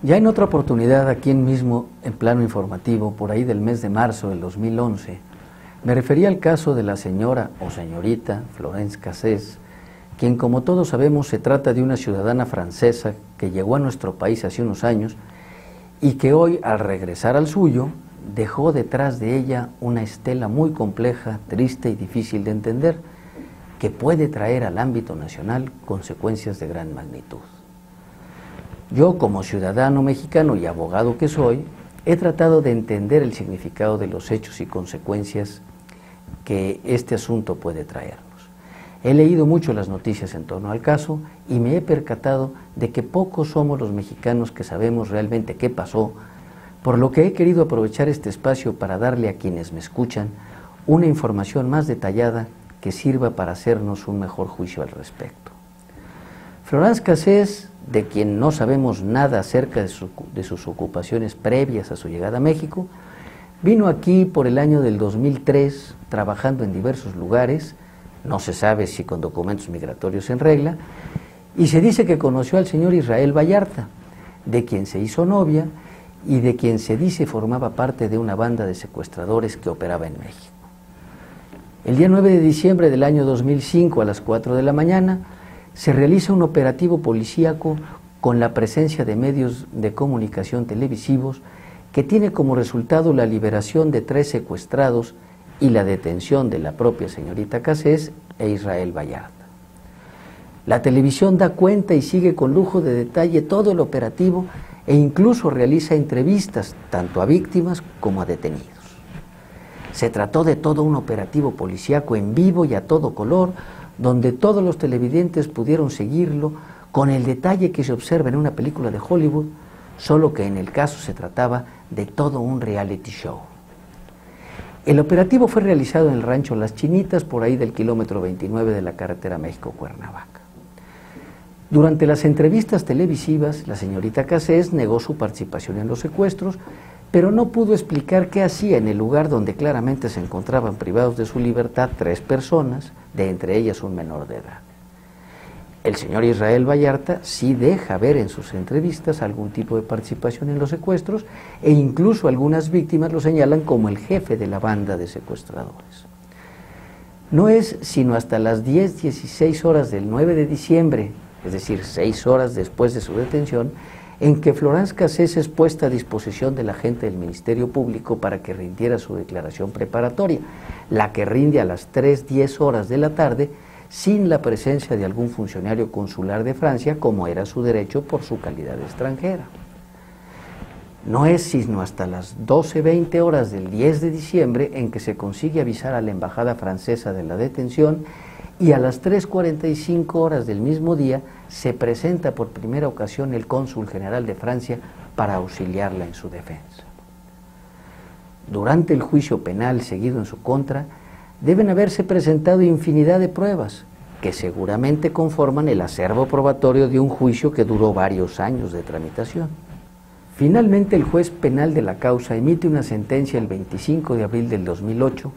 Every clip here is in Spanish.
Ya en otra oportunidad, aquí mismo, en plano informativo, por ahí del mes de marzo del 2011, me refería al caso de la señora o señorita Florence Cassés, quien, como todos sabemos, se trata de una ciudadana francesa que llegó a nuestro país hace unos años y que hoy, al regresar al suyo, dejó detrás de ella una estela muy compleja, triste y difícil de entender, que puede traer al ámbito nacional consecuencias de gran magnitud. Yo, como ciudadano mexicano y abogado que soy, he tratado de entender el significado de los hechos y consecuencias que este asunto puede traernos. He leído mucho las noticias en torno al caso y me he percatado de que pocos somos los mexicanos que sabemos realmente qué pasó, por lo que he querido aprovechar este espacio para darle a quienes me escuchan una información más detallada que sirva para hacernos un mejor juicio al respecto. Florence Cassés, de quien no sabemos nada acerca de sus ocupaciones previas a su llegada a México, vino aquí por el año del 2003, trabajando en diversos lugares, no se sabe si con documentos migratorios en regla, y se dice que conoció al señor Israel Vallarta, de quien se hizo novia y de quien se dice formaba parte de una banda de secuestradores que operaba en México. El día 9 de diciembre del año 2005, a las 4 de la mañana, se realiza un operativo policíaco con la presencia de medios de comunicación televisivos que tiene como resultado la liberación de 3 secuestrados y la detención de la propia señorita Cassés e Israel Vallarta. La televisión da cuenta y sigue con lujo de detalle todo el operativo e incluso realiza entrevistas tanto a víctimas como a detenidos. Se trató de todo un operativo policíaco en vivo y a todo color, donde todos los televidentes pudieron seguirlo con el detalle que se observa en una película de Hollywood, solo que en el caso se trataba de todo un reality show. El operativo fue realizado en el rancho Las Chinitas, por ahí del kilómetro 29 de la carretera México-Cuernavaca. Durante las entrevistas televisivas, la señorita Cassés negó su participación en los secuestros, pero no pudo explicar qué hacía en el lugar donde claramente se encontraban privados de su libertad 3 personas, de entre ellas un menor de edad. El señor Israel Vallarta sí deja ver en sus entrevistas algún tipo de participación en los secuestros e incluso algunas víctimas lo señalan como el jefe de la banda de secuestradores. No es sino hasta las 10:16 horas del 9 de diciembre, es decir, 6 horas después de su detención, en que Florence Cassés es puesta a disposición del agente del Ministerio Público para que rindiera su declaración preparatoria, la que rinde a las 3:10 horas de la tarde, sin la presencia de algún funcionario consular de Francia, como era su derecho por su calidad de extranjera. No es sino hasta las 12:20 horas del 10 de diciembre en que se consigue avisar a la embajada francesa de la detención y a las 3:45 horas del mismo día se presenta por primera ocasión el cónsul general de Francia para auxiliarla en su defensa. Durante el juicio penal seguido en su contra, deben haberse presentado infinidad de pruebas que seguramente conforman el acervo probatorio de un juicio que duró varios años de tramitación. Finalmente, el juez penal de la causa emite una sentencia el 25 de abril del 2008,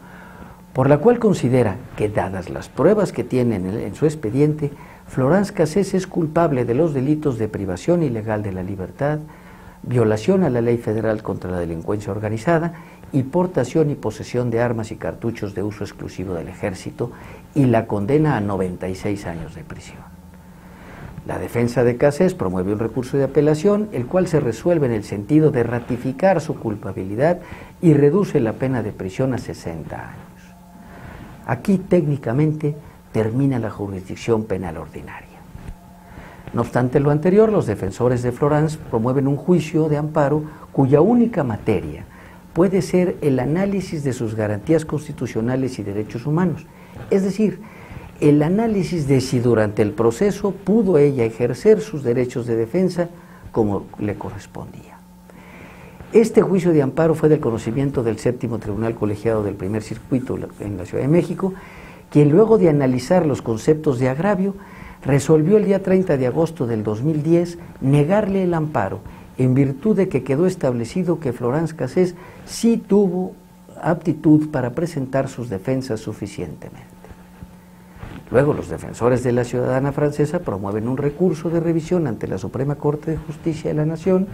por la cual considera que, dadas las pruebas que tiene en su expediente, Florence Cassés es culpable de los delitos de privación ilegal de la libertad, violación a la ley federal contra la delincuencia organizada y portación y posesión de armas y cartuchos de uso exclusivo del ejército, y la condena a 96 años de prisión. La defensa de Cassés promueve un recurso de apelación, el cual se resuelve en el sentido de ratificar su culpabilidad y reduce la pena de prisión a 60 años. Aquí técnicamente termina la jurisdicción penal ordinaria. No obstante lo anterior, los defensores de Florence promueven un juicio de amparo cuya única materia puede ser el análisis de sus garantías constitucionales y derechos humanos, es decir, el análisis de si durante el proceso pudo ella ejercer sus derechos de defensa como le correspondía. Este juicio de amparo fue del conocimiento del Séptimo Tribunal Colegiado del Primer Circuito en la Ciudad de México, quien luego de analizar los conceptos de agravio, resolvió el día 30 de agosto del 2010 negarle el amparo, en virtud de que quedó establecido que Florence Cassés sí tuvo aptitud para presentar sus defensas suficientemente. Luego los defensores de la ciudadana francesa promueven un recurso de revisión ante la Suprema Corte de Justicia de la Nación,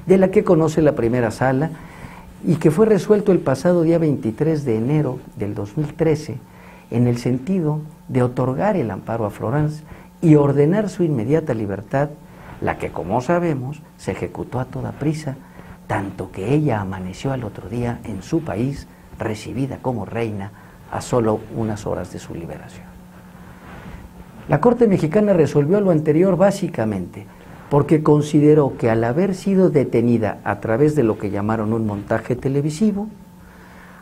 de la que conoce la primera sala y que fue resuelto el pasado día 23 de enero del 2013 en el sentido de otorgar el amparo a Florence y ordenar su inmediata libertad, la que, como sabemos, se ejecutó a toda prisa, tanto que ella amaneció al otro día en su país, recibida como reina a solo unas horas de su liberación. La Corte mexicana resolvió lo anterior básicamente porque consideró que al haber sido detenida a través de lo que llamaron un montaje televisivo,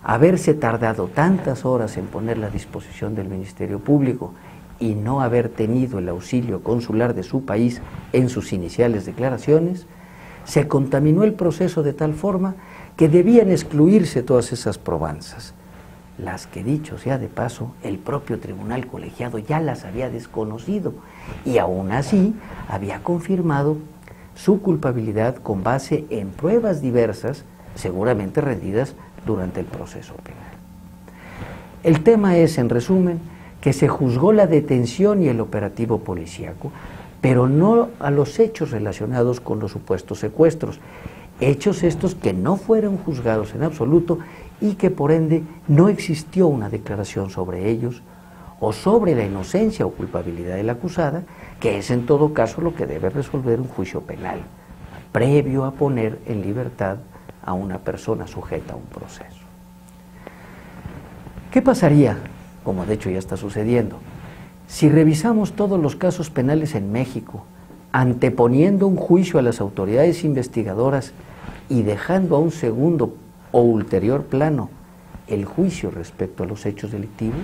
haberse tardado tantas horas en ponerla a disposición del Ministerio Público y no haber tenido el auxilio consular de su país en sus iniciales declaraciones, se contaminó el proceso de tal forma que debían excluirse todas esas probanzas, las que, dicho sea de paso, el propio tribunal colegiado ya las había desconocido y aún así había confirmado su culpabilidad con base en pruebas diversas, seguramente rendidas durante el proceso penal. El tema es, en resumen, que se juzgó la detención y el operativo policíaco, pero no a los hechos relacionados con los supuestos secuestros, hechos estos que no fueron juzgados en absoluto y que por ende no existió una declaración sobre ellos o sobre la inocencia o culpabilidad de la acusada, que es en todo caso lo que debe resolver un juicio penal, previo a poner en libertad a una persona sujeta a un proceso. ¿Qué pasaría, como de hecho ya está sucediendo, si revisamos todos los casos penales en México, anteponiendo un juicio a las autoridades investigadoras y dejando a un segundo o ulterior plano el juicio respecto a los hechos delictivos?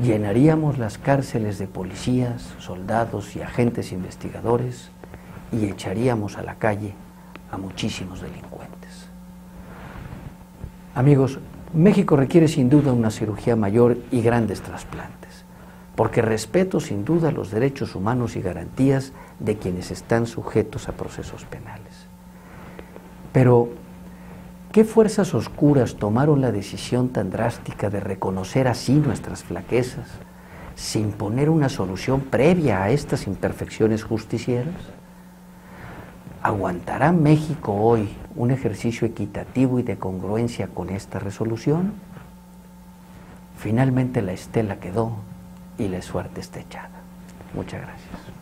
Llenaríamos las cárceles de policías, soldados y agentes investigadores y echaríamos a la calle a muchísimos delincuentes. Amigos, México requiere sin duda una cirugía mayor y grandes trasplantes, porque respeto sin duda los derechos humanos y garantías de quienes están sujetos a procesos penales. Pero, ¿qué fuerzas oscuras tomaron la decisión tan drástica de reconocer así nuestras flaquezas, sin poner una solución previa a estas imperfecciones justicieras? ¿Aguantará México hoy un ejercicio equitativo y de congruencia con esta resolución? Finalmente la estela quedó y la suerte está echada. Muchas gracias.